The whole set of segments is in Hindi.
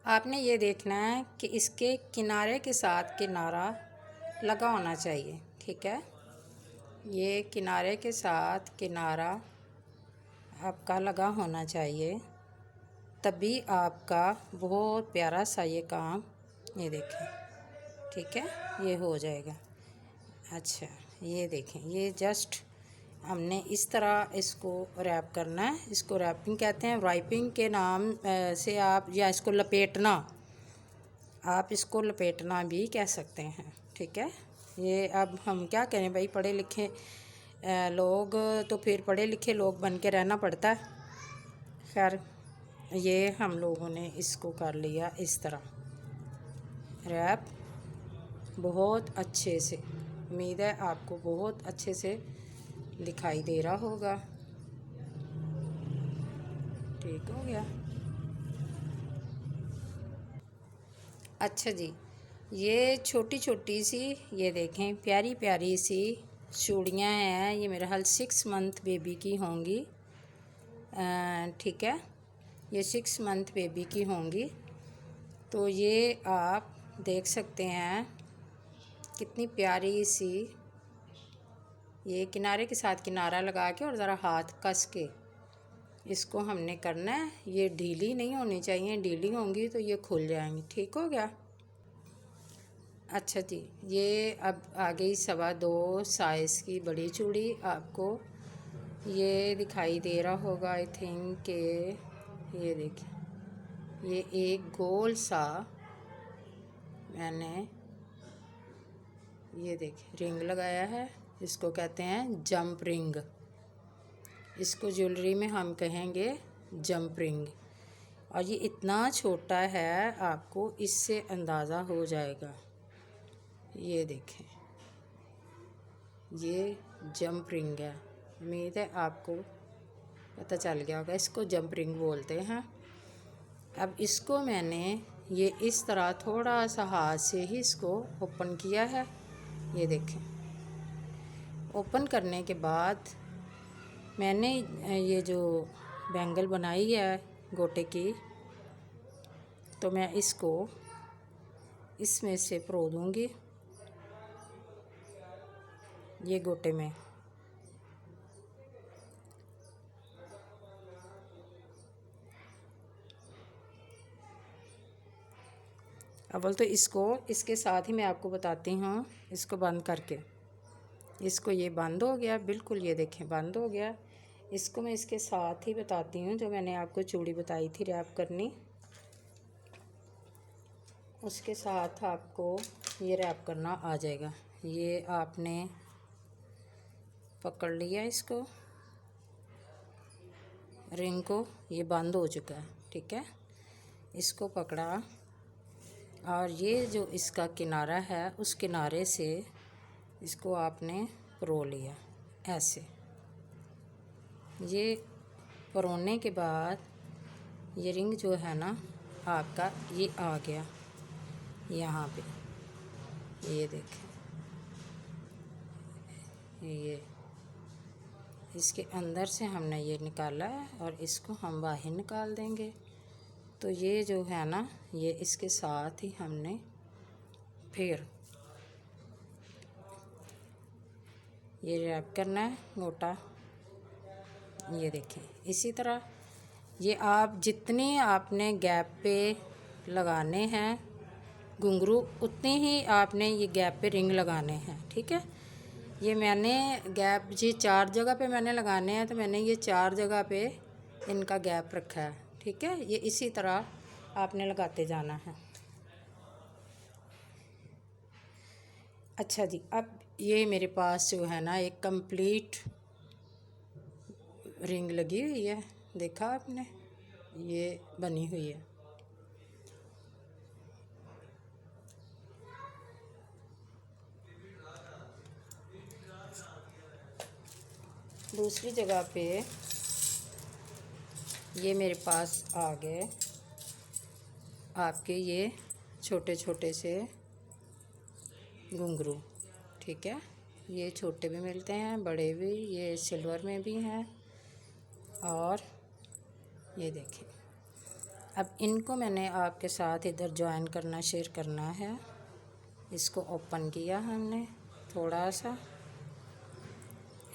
आपने ये देखना है कि इसके किनारे के साथ किनारा लगा होना चाहिए। ठीक है, ये किनारे के साथ किनारा आपका लगा होना चाहिए, तभी आपका बहुत प्यारा सा ये काम, ये देखें, ठीक है, ये हो जाएगा। अच्छा, ये देखें, ये जस्ट हमने इस तरह इसको रैप करना है। इसको रैपिंग कहते हैं, राइपिंग के नाम से आप, या इसको लपेटना, आप इसको लपेटना भी कह सकते हैं। ठीक है, ये अब हम क्या करें भाई, पढ़े लिखे लोग तो फिर पढ़े लिखे लोग बन के रहना पड़ता है। खैर, ये हम लोगों ने इसको कर लिया इस तरह रैप बहुत अच्छे से। उम्मीद है आपको बहुत अच्छे से दिखाई दे रहा होगा। ठीक हो गया। अच्छा जी, ये छोटी छोटी सी, ये देखें, प्यारी प्यारी सी चूड़ियाँ हैं। ये मेरे हाल 6 मंथ बेबी की होंगी। ठीक है, ये 6 मंथ बेबी की होंगी। तो ये आप देख सकते हैं कितनी प्यारी सी, ये किनारे के साथ किनारा लगा के और ज़रा हाथ कस के इसको हमने करना है। ये ढीली नहीं होनी चाहिए, ढीली होंगी तो ये खुल जाएंगी। ठीक हो गया। अच्छा जी, ये अब आ गई 2.25 साइज़ की बड़ी चूड़ी। आपको ये दिखाई दे रहा होगा, आई थिंक के ये देखिए, ये एक गोल सा मैंने, ये देखिए, रिंग लगाया है। इसको कहते हैं जंप रिंग। इसको ज्वेलरी में हम कहेंगे जंप रिंग। और ये इतना छोटा है, आपको इससे अंदाज़ा हो जाएगा। ये देखें, ये जंप रिंग है। उम्मीद है आपको पता चल गया होगा, इसको जंप रिंग बोलते हैं। अब इसको मैंने ये इस तरह थोड़ा सा हाथ से ही इसको ओपन किया है। ये देखें, ओपन करने के बाद मैंने ये जो बैंगल बनाई है गोटे की, तो मैं इसको इसमें से परो दूँगी, ये गोटे में। अव्वल तो इसको इसके साथ ही मैं आपको बताती हूँ, इसको बंद करके, इसको ये बंद हो गया बिल्कुल, ये देखें बंद हो गया। इसको मैं इसके साथ ही बताती हूँ, जो मैंने आपको चूड़ी बताई थी रैप करनी, उसके साथ आपको ये रैप करना आ जाएगा। ये आपने पकड़ लिया इसको, रिंग को, ये बंद हो चुका है। ठीक है, इसको पकड़ा और ये जो इसका किनारा है, उस किनारे से इसको आपने परो लिया ऐसे। ये परोने के बाद ये रिंग जो है ना आपका, ये आ गया यहाँ पे। ये देखें, ये इसके अंदर से हमने ये निकाला है और इसको हम बाहर निकाल देंगे। तो ये जो है ना, ये इसके साथ ही हमने फिर ये रैप करना है मोटा। ये देखें, इसी तरह ये आप जितने आपने गैप पे लगाने हैं घुंघरू, उतने ही आपने ये गैप पे रिंग लगाने हैं। ठीक है, ये मैंने गैप जी 4 जगह पे मैंने लगाने हैं, तो मैंने ये 4 जगह पे इनका गैप रखा है। ठीक है, ये इसी तरह आपने लगाते जाना है। अच्छा जी, अब ये मेरे पास जो है ना एक कंप्लीट रिंग लगी हुई है, देखा आपने, ये बनी हुई है। दूसरी जगह पे ये मेरे पास आ गए आपके ये छोटे छोटे से घुंघरू। ठीक है, ये छोटे भी मिलते हैं, बड़े भी, ये सिल्वर में भी हैं। और ये देखें, अब इनको मैंने आपके साथ इधर ज्वाइन करना, शेयर करना है। इसको ओपन किया हमने, थोड़ा सा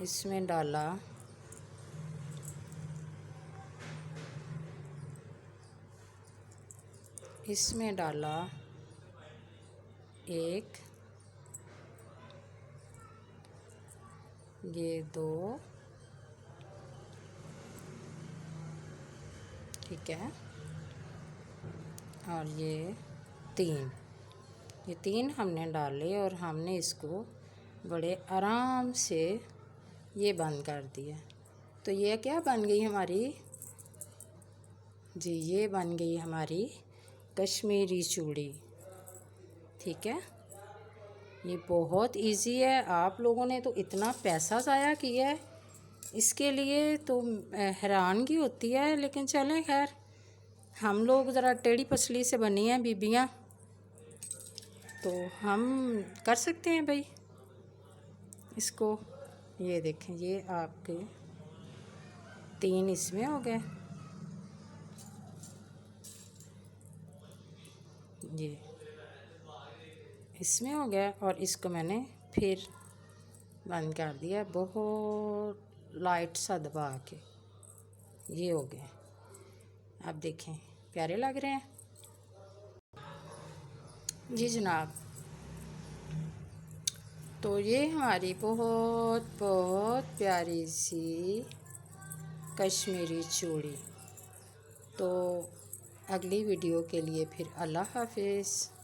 इसमें डाला एक, ये 2, ठीक है, और ये 3। ये 3 हमने डाले और हमने इसको बड़े आराम से ये बंद कर दिया। तो ये क्या बन गई हमारी जी, ये बन गई हमारी कश्मीरी चूड़ी। ठीक है, ये बहुत इजी है। आप लोगों ने तो इतना पैसा ज़ाया किया है इसके लिए, तो हैरानगी होती है। लेकिन चलें, खैर हम लोग ज़रा टेढ़ी पसली से बनी हैं बीबियाँ, तो हम कर सकते हैं भाई इसको। ये देखें, ये आपके 3 इसमें हो गए, ये इसमें हो गया, और इसको मैंने फिर बंद कर दिया बहुत लाइट सा दबा के। ये हो गए, आप देखें प्यारे लग रहे हैं जी जनाब। तो ये हमारी बहुत बहुत प्यारी सी कश्मीरी चूड़ी। तो अगली वीडियो के लिए फिर अल्लाह हाफिज़।